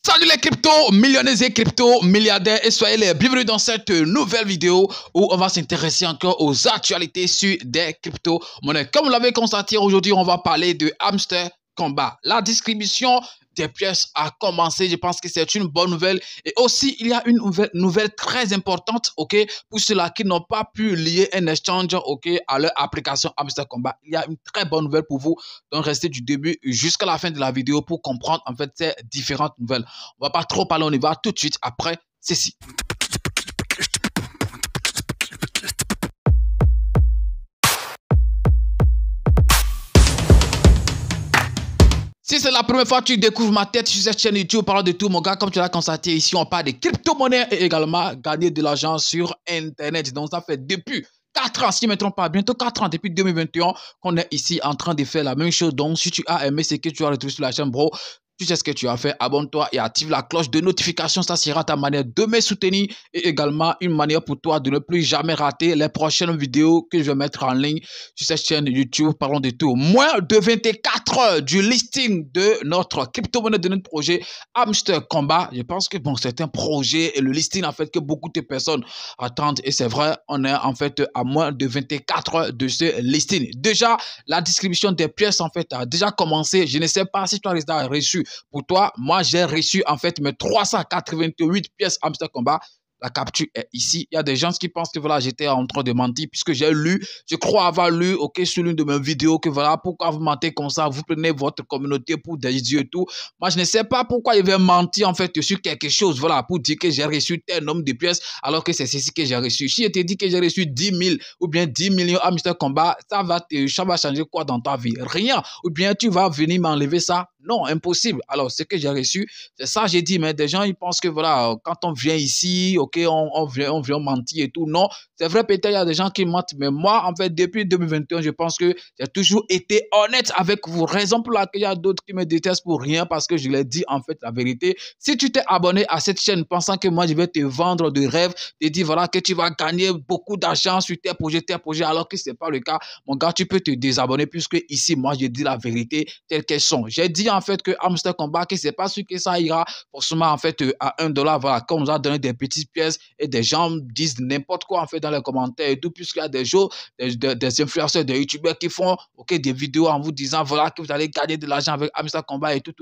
Salut les crypto-millionnaires et crypto-milliardaires et soyez les bienvenus dans cette nouvelle vidéo où on va s'intéresser encore aux actualités sur des crypto-monnaies. Comme vous l'avez constaté, aujourd'hui on va parler de Hamster Kombat. La distribution des pièces a commencé, je pense que c'est une bonne nouvelle. Et aussi, il y a une nouvelle très importante, ok, pour ceux-là qui n'ont pas pu lier un exchange, ok, à leur application Hamster Kombat. Il y a une très bonne nouvelle pour vous, donc restez du début jusqu'à la fin de la vidéo pour comprendre en fait ces différentes nouvelles. On va pas trop parler, on y va tout de suite après ceci. Si c'est la première fois que tu découvres ma tête sur cette chaîne YouTube, parlant de tout, mon gars, comme tu l'as constaté ici, on parle de crypto-monnaies et également gagner de l'argent sur Internet. Donc, ça fait depuis 4 ans, si je ne me trompe pas, bientôt 4 ans, depuis 2021, qu'on est ici en train de faire la même chose. Donc, si tu as aimé ce que tu as retrouvé sur la chaîne, bro, tu sais ce que tu as fait, abonne-toi et active la cloche de notification, ça sera ta manière de me soutenir et également une manière pour toi de ne plus jamais rater les prochaines vidéos que je vais mettre en ligne sur cette chaîne YouTube. Parlons de tout. Moins de 24 heures du listing de notre crypto-monnaie, de notre projet Hamster Kombat. Je pense que bon, c'est un projet et le listing en fait que beaucoup de personnes attendent et c'est vrai, on est en fait à moins de 24 heures de ce listing. Déjà, la distribution des pièces en fait a déjà commencé. Je ne sais pas si tu as déjà reçu. Pour toi, moi, j'ai reçu en fait mes 388 pièces Hamster Kombat. La capture est ici. Il y a des gens qui pensent que voilà, j'étais en train de mentir puisque j'ai lu, je crois avoir lu, ok, sur l'une de mes vidéos que voilà, pourquoi vous mentez comme ça, vous prenez votre communauté pour des idiots et tout. Moi, je ne sais pas pourquoi il va mentir en fait sur quelque chose, voilà, pour dire que j'ai reçu tel nombre de pièces alors que c'est ceci que j'ai reçu. Si je te dis que j'ai reçu 10 000 ou bien 10 millions Hamster Kombat, ça va changer quoi dans ta vie? Rien. Ou bien tu vas venir m'enlever ça? Non, impossible. Alors, ce que j'ai reçu, c'est ça, j'ai dit, mais des gens, ils pensent que voilà, quand on vient ici, ok, on vient mentir et tout. Non, c'est vrai, peut-être il y a des gens qui mentent, mais moi, en fait, depuis 2021, je pense que j'ai toujours été honnête avec vous. Raison pour laquelle il y a d'autres qui me détestent pour rien, parce que je leur dis en fait la vérité. Si tu t'es abonné à cette chaîne pensant que moi, je vais te vendre de rêves, te dire voilà que tu vas gagner beaucoup d'argent sur tes projets, alors que ce n'est pas le cas, mon gars, tu peux te désabonner, puisque ici, moi, je dis la vérité telle qu'elles sont. J'ai dit en fait que Hamster Kombat, que c'est pas sûr que ça ira forcément en fait à $1, voilà, comme on nous a donné des petites pièces et des gens disent n'importe quoi en fait dans les commentaires et tout, puisqu'il y a des gens, des influenceurs, des youtubeurs qui font ok des vidéos en vous disant voilà que vous allez gagner de l'argent avec Hamster Kombat et tout,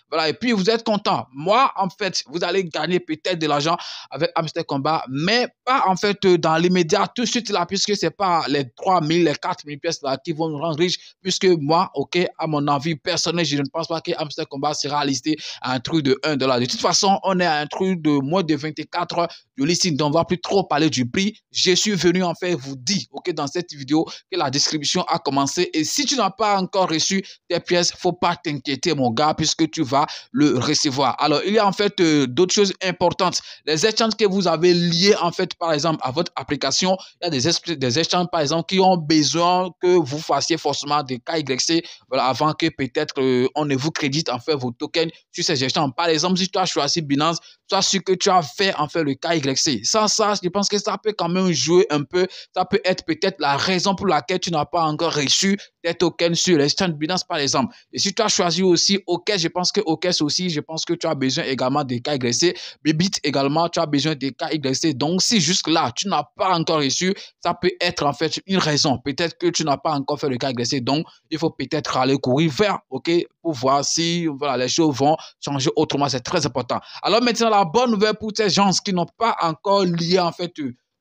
voilà, et puis vous êtes content. Moi, en fait, vous allez gagner peut-être de l'argent avec Hamster Kombat, mais pas en fait dans l'immédiat tout de suite là, puisque c'est pas les 3000, les 4000 pièces là qui vont nous rendre riches, puisque moi, ok, à mon avis personnel, je ne pense pas que Hamster Kombat sera listé à un truc de $1. De toute façon, on est à un truc de moins de 24 heures de listing, donc on ne va plus trop parler du prix. Je suis venu en fait vous dire, ok, dans cette vidéo, que la distribution a commencé. Et si tu n'as pas encore reçu tes pièces, il ne faut pas t'inquiéter, mon gars, puisque tu vas le recevoir. Alors, il y a en fait d'autres choses importantes. Les échanges que vous avez liés, en fait, par exemple, à votre application, il y a des échanges, par exemple, qui ont besoin que vous fassiez forcément des KYC, voilà, avant que peut-être on ne vous crédite en fait vos tokens sur ces échanges. Par exemple, si tu as choisi Binance, sois sûr que tu as fait en fait le KYC. Ça, je pense que ça peut quand même jouer un peu. Ça peut être peut-être la raison pour laquelle tu n'as pas encore reçu tes tokens sur l'échange Binance, par exemple. Et si tu as choisi aussi OKES, je pense que OKES aussi, je pense que tu as besoin également de KYC. Bybit également, tu as besoin de KYC. Donc, si jusque-là, tu n'as pas encore reçu, ça peut être en fait une raison. Peut-être que tu n'as pas encore fait le KYC. Donc, il faut peut-être aller courir vers, ok, pour voir si voilà, les choses vont changer autrement. C'est très important. Alors maintenant, la bonne nouvelle pour ces gens qui n'ont pas encore lié en fait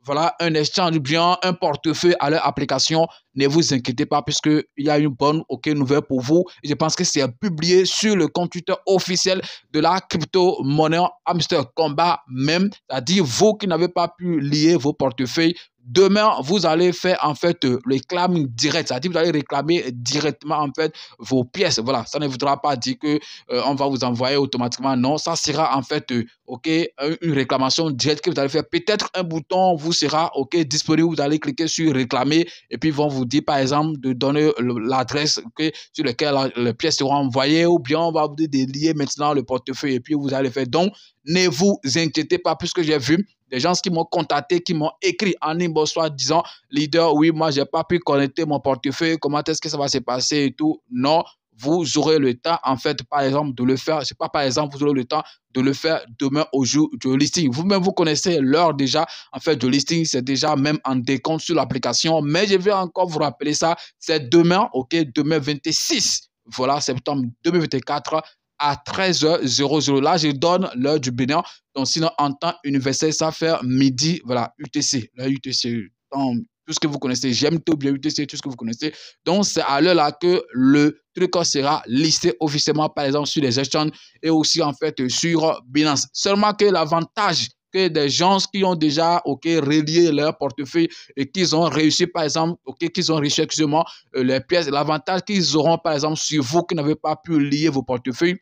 voilà, un exchange bien, un portefeuille à leur application, ne vous inquiétez pas puisqu'il y a une bonne nouvelle pour vous. Je pense que c'est publié sur le compte Twitter officiel de la crypto-monnaie Hamster Kombat même. C'est-à-dire vous qui n'avez pas pu lier vos portefeuilles, demain, vous allez faire en fait le claim direct, c'est-à-dire vous allez réclamer directement en fait vos pièces. Voilà, ça ne voudra pas dire que on va vous envoyer automatiquement. Non, ça sera en fait ok une réclamation directe que vous allez faire. Peut-être un bouton vous sera ok disponible. Vous allez cliquer sur réclamer et puis ils vont vous dire par exemple de donner l'adresse sur laquelle les pièces seront envoyées ou bien on va vous dire de lier maintenant le portefeuille et puis vous allez faire. Donc ne vous inquiétez pas puisque j'ai vu des gens qui m'ont contacté, qui m'ont écrit en inbox, soit disant, leader, oui, moi, j'ai pas pu connecter mon portefeuille, comment est-ce que ça va se passer et tout. Non, vous aurez le temps, en fait, par exemple, de le faire. C'est pas, par exemple, vous aurez le temps de le faire demain au jour du listing. Vous-même, vous connaissez l'heure déjà, en fait, du listing. C'est déjà même en décompte sur l'application. Mais je vais encore vous rappeler ça. C'est demain, OK, demain 26, voilà, septembre 2024 à 13h00. Là, je donne l'heure du Bénin. Donc, sinon, en temps universel, ça fait midi, voilà, UTC. L'heure UTC, donc, tout ce que vous connaissez, GMT ou bien UTC, tout ce que vous connaissez. Donc, c'est à l'heure là que le truc sera listé officiellement, par exemple, sur les exchanges et aussi, en fait, sur Binance. Seulement que l'avantage que des gens qui ont déjà, OK, relié leur portefeuille et qu'ils ont réussi, par exemple, OK, qu'ils ont réussi, excusez-moi, les pièces, l'avantage qu'ils auront, par exemple, sur vous qui n'avez pas pu lier vos portefeuilles,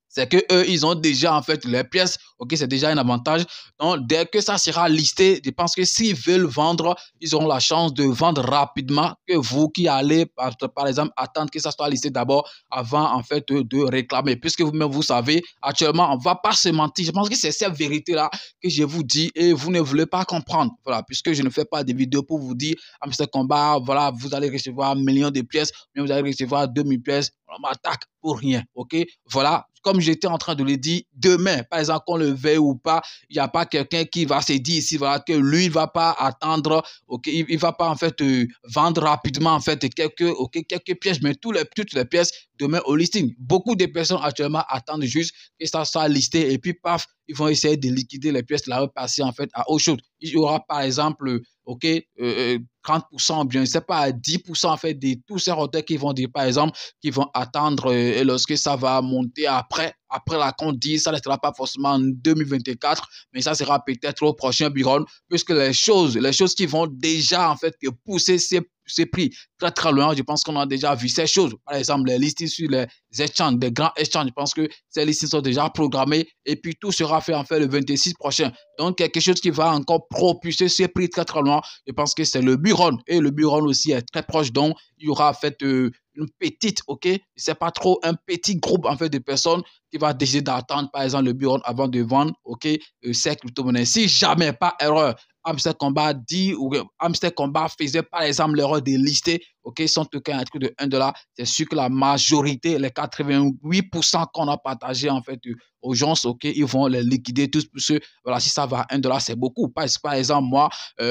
c'est que eux, ils ont déjà en fait les pièces. OK, c'est déjà un avantage. Donc, dès que ça sera listé, je pense que s'ils veulent vendre, ils auront la chance de vendre rapidement que vous qui allez, par exemple, attendre que ça soit listé d'abord avant en fait de réclamer. Puisque vous-même, vous savez, actuellement, on ne va pas se mentir. Je pense que c'est cette vérité-là que je vous dis et vous ne voulez pas comprendre. Voilà, puisque je ne fais pas de vidéos pour vous dire, Hamster Komba, voilà, vous allez recevoir 1 million de pièces, mais vous allez recevoir 2000 pièces. On m'attaque pour rien. OK, voilà. Comme j'étais en train de le dire, demain, par exemple, qu'on le veuille ou pas, il n'y a pas quelqu'un qui va se dire ici, voilà, que lui, il ne va pas attendre, OK, il ne va pas, en fait, vendre rapidement, en fait, quelques pièces, mais toutes les pièces demain au listing. Beaucoup de personnes actuellement attendent juste que ça soit listé et puis, paf, ils vont essayer de liquider les pièces, là, passer, en fait, à autre chose. Il y aura, par exemple, OK, 30%, bien, je ne sais pas, 10% en fait de tous ces retards qui vont dire, par exemple, qui vont attendre et lorsque ça va monter après la compte 10, ça ne sera pas forcément en 2024, mais ça sera peut-être au prochain bureau, puisque les choses qui vont déjà en fait pousser ces prix très très loin, je pense qu'on a déjà vu ces choses. Par exemple, les listings sur les échanges, des grands échanges, je pense que ces listings sont déjà programmés et puis tout sera fait en fait le 26 prochain. Donc, quelque chose qui va encore propulser ces prix très très loin, je pense que c'est le bureau et le bureau aussi est très proche, donc il y aura en fait une petite, OK, c'est pas trop un petit groupe en fait de personnes qui va décider d'attendre par exemple le bureau avant de vendre, OK, ces crypto-monnaies. Si jamais, pas erreur, Hamster Komba dit ou Hamster Komba faisait par exemple l'erreur de lister, OK, son token à un truc de 1 $, c'est sûr que la majorité, les 88% qu'on a partagé en fait aux gens, OK, ils vont les liquider tous parce que voilà, si ça va à 1 $, c'est beaucoup. Par exemple, moi,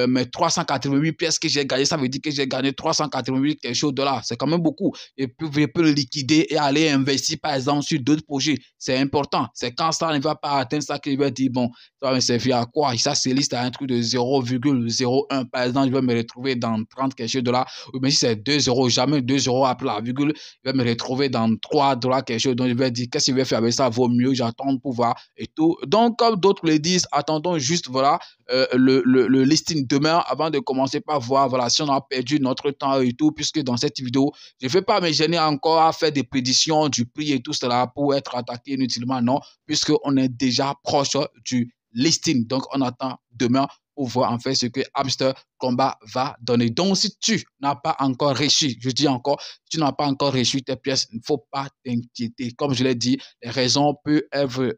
mes 388 pièces que j'ai gagnées, ça veut dire que j'ai gagné 388 quelque chose de dollars. C'est quand même beaucoup. Et puis, je peux le liquider et aller investir, par exemple, sur d'autres projets. C'est important. C'est quand ça ne va pas atteindre ça que je vais dire, bon, ça va me servir à quoi? Ça, c'est liste à un truc de 0,01. Par exemple, je vais me retrouver dans 30 quelque chose de dollars. Ou bien si c'est 2 euros, jamais 2 euros après la virgule, je vais me retrouver dans 3 $ quelque chose. Donc, je vais dire, qu'est-ce que je vais faire avec ça? Vaut mieux, j'attends pour voir et tout. Donc, comme d'autres le disent, attendons juste, voilà, le listing demain avant de commencer par voir, voilà, si on a perdu notre temps et tout, puisque dans cette vidéo, je ne vais pas me gêner encore à faire des prédictions du prix et tout cela pour être attaqué inutilement, non, puisqu'on est déjà proche du listing. Donc, on attend demain pour voir en fait ce que Hamster Komba va donner. Donc, si tu n'as pas encore reçu, je dis encore, si tu n'as pas encore reçu tes pièces, il ne faut pas t'inquiéter. Comme je l'ai dit, les raisons peuvent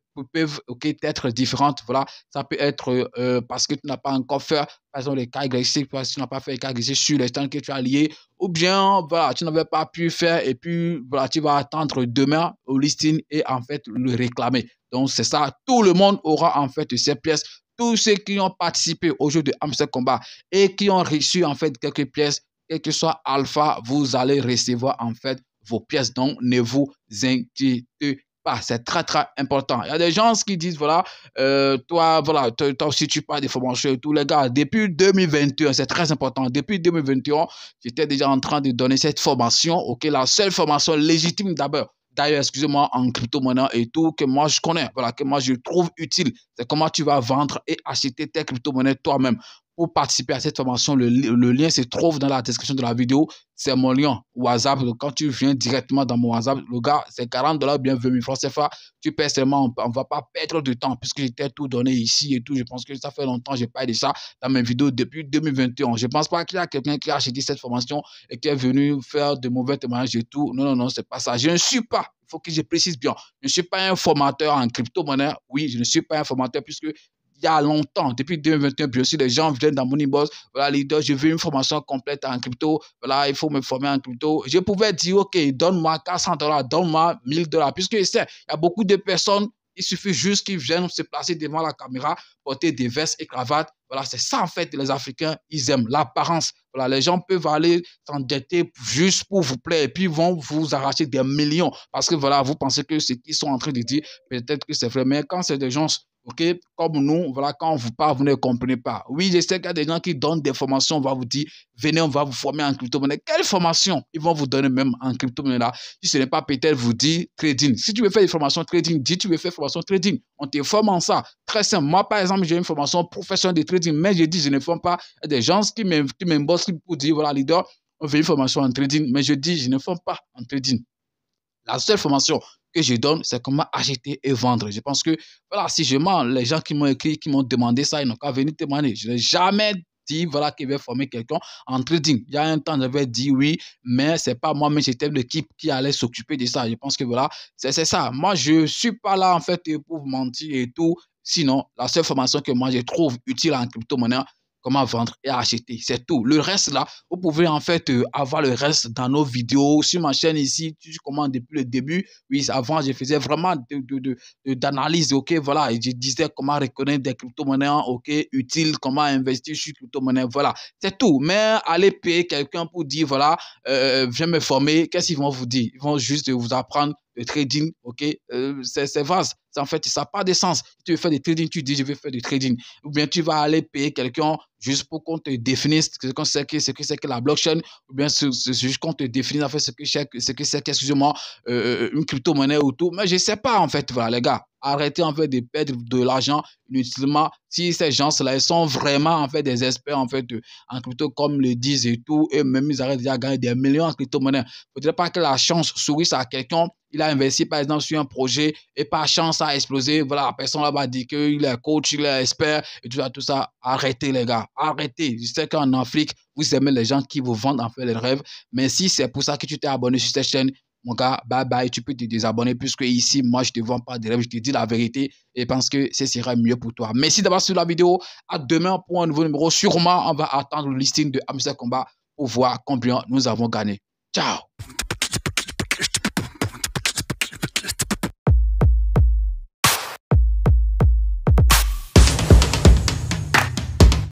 être différentes. Voilà, ça peut être parce que tu n'as pas encore fait, par exemple, les cas agressifs, parce que tu n'as pas fait les cas agressifs sur les temps que tu as liés, ou bien, voilà, tu n'avais pas pu faire et puis, voilà, tu vas attendre demain au listing et en fait le réclamer. Donc, c'est ça. Tout le monde aura en fait ces pièces. Tous ceux qui ont participé au jeu de Hamster Komba et qui ont reçu en fait quelques pièces, quel que soit alpha, vous allez recevoir en fait vos pièces. Donc, ne vous inquiétez pas. C'est très, très important. Il y a des gens qui disent, voilà, toi, voilà, toi aussi, tu parles des formations et tout. Les gars, depuis 2021, c'est très important. Depuis 2021, j'étais déjà en train de donner cette formation. OK, la seule formation légitime d'abord. D'ailleurs, excusez-moi, en crypto-monnaie et tout, que moi je connais, voilà, que moi je trouve utile. C'est comment tu vas vendre et acheter tes crypto-monnaies toi-même. Pour participer à cette formation, le lien se trouve dans la description de la vidéo. C'est mon lien WhatsApp. Donc, quand tu viens directement dans mon WhatsApp, le gars, c'est 40 $, bien 20 000 francs CFA. Tu paies seulement, on ne va pas perdre de temps puisque j'étais tout donné ici et tout. Je pense que ça fait longtemps que je parle de ça dans mes vidéos depuis 2021. Je ne pense pas qu'il y a quelqu'un qui a acheté cette formation et qui est venu faire de mauvais témoignages et tout. Non, non, non, c'est pas ça. Je ne suis pas, il faut que je précise bien, je ne suis pas un formateur en crypto-monnaie. Oui, je ne suis pas un formateur puisque il y a longtemps, depuis 2021, bien sûr, les gens viennent dans mon inbox, voilà, leader, je veux une formation complète en crypto, voilà, il faut me former en crypto. Je pouvais dire, OK, donne-moi $400, donne-moi $1000, puisque je sais, il y a beaucoup de personnes, il suffit juste qu'ils viennent se placer devant la caméra, porter des vestes et cravates. Voilà, c'est ça en fait, les Africains, ils aiment l'apparence. Voilà, les gens peuvent aller s'endetter juste pour vous plaire et puis vont vous arracher des millions parce que voilà, vous pensez que ce qu'ils sont en train de dire, peut-être que c'est vrai, mais quand c'est des gens, OK, comme nous, voilà, quand on vous parle, vous ne comprenez pas. Oui, je sais qu'il y a des gens qui donnent des formations, on va vous dire, venez, on va vous former en crypto-monnaie. Quelle formation ils vont vous donner même en crypto-monnaie là? Si ce n'est pas peut-être vous dire trading. Si tu veux faire des formations trading, dis tu veux faire formation trading. On te forme en ça. Très simple. Moi, par exemple, j'ai une formation professionnelle de trading, mais je dis, je ne forme pas. Il y a des gens qui m'embossent pour dire, voilà, leader, on fait une formation en trading, mais je dis, je ne forme pas en trading. La seule formation que je donne, c'est comment acheter et vendre. Je pense que, voilà, si je mens, les gens qui m'ont écrit, qui m'ont demandé ça, ils n'ont qu'à venir témoigner. Je n'ai jamais dit, voilà, qu'il vais former quelqu'un en trading. Il y a un temps, j'avais dit oui, mais c'est pas moi, mais j'étais l'équipe qui allait s'occuper de ça. Je pense que, voilà, c'est ça. Moi, je suis pas là, en fait, pour vous mentir et tout. Sinon, la seule formation que moi, je trouve utile en crypto-monnaie, comment vendre et acheter. C'est tout. Le reste là, vous pouvez en fait avoir le reste dans nos vidéos. Sur ma chaîne ici, tu commandes depuis le début. Oui, avant, je faisais vraiment d'analyse. OK, voilà. Et je disais comment reconnaître des crypto-monnaies, OK, utiles, comment investir sur crypto-monnaies. Voilà, c'est tout. Mais allez payer quelqu'un pour dire, voilà, viens me former. Qu'est-ce qu'ils vont vous dire? Ils vont juste vous apprendre le trading, OK, c'est vaste. En fait, ça n'a pas de sens. Si tu veux faire du trading, tu dis, je vais faire du trading. Ou bien tu vas aller payer quelqu'un juste pour qu'on te définisse ce que c'est que la blockchain, ou bien c'est juste qu'on te définisse en fait ce que c'est, excusez-moi, une crypto-monnaie ou tout. Mais je ne sais pas, en fait, voilà, les gars. Arrêtez en fait de perdre de l'argent inutilement. Si ces gens-là, ils sont vraiment en fait des experts en fait en crypto, comme le disent et tout, et même ils arrêtent déjà à gagner des millions en crypto-monnaie. Il ne faudrait pas que la chance sourisse à quelqu'un. Il a investi par exemple sur un projet et par chance ça a explosé. Voilà, la personne là va dire qu'il est coach, il est expert et tout ça, tout ça. Arrêtez les gars, arrêtez. Je sais qu'en Afrique, vous aimez les gens qui vous vendent en fait les rêves. Mais si c'est pour ça que tu t'es abonné sur cette chaîne, mon gars, bye bye, tu peux te désabonner puisque ici, moi, je ne te vends pas de rêves, je te dis la vérité et pense que ce sera mieux pour toi. Merci d'avoir suivi la vidéo. À demain pour un nouveau numéro. Sûrement, on va attendre le listing de Amstel Combat pour voir combien nous avons gagné. Ciao!